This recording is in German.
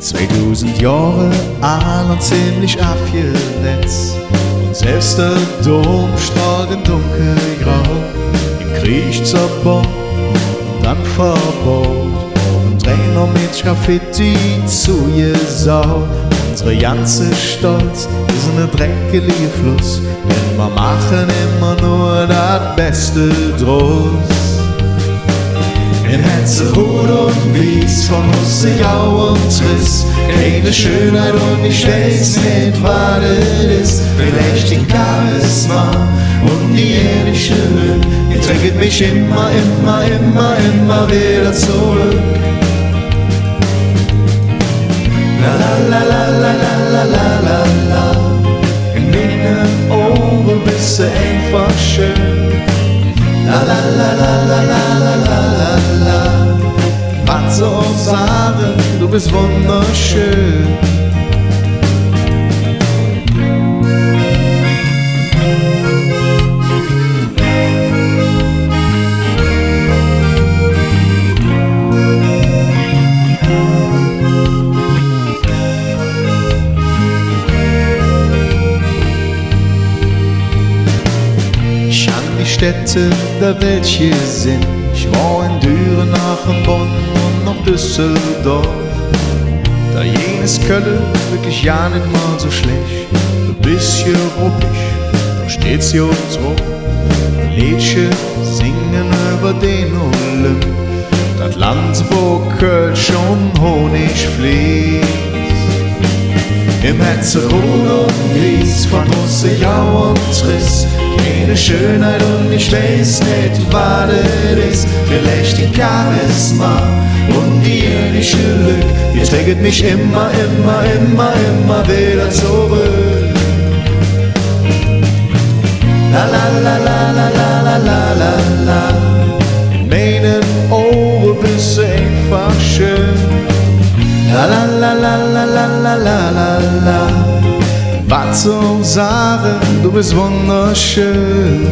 2000 Jahre alt und ziemlich abgenetzt. Und selbst der Dom strahlt in dunkelgrau. Im Krieg zerbombt und dann verbaut. Und Trainer mit Graffiti zugesaugt. Unsere ganze Stolz ist ein dreckige Fluss, denn wir machen immer nur das Beste draus. In Hetzerot und Wies, von Hussegau und Triss, keine Schönheit und ich weiß nicht, was das ist. Vielleicht die Charisma und die ehrliche Lüge, ihr trägt mich immer wieder zurück. La la la la la la la la la. In deinen Augen bist du einfach schön. La la la la la la la la la. Was soll ich sagen, du bist wunderschön. Städte der Welt gesehen. Ich war in Dürenach, Bonn und noch Düsseldorf. Da jenes Köln wirklich ja nicht mal so schlecht. Ein bisschen ruppig, da steht's hier oben drauf. Liedchen singen über den Olymp. Das Land, wo Kölsch und Honig fließt. Im Hetzerot und Wies, von Hussegau und Triss, keine Schönheit und ich weiß nicht, was das ist. Vielleicht die Charisma und die ehrliche Lüge, ihr trägt mich immer wieder zurück. La la la la la la la la la la. In meinen Augen bist du einfach schön. La la la la la la la la la la. Was soll ich sagen, du bist wunderschön.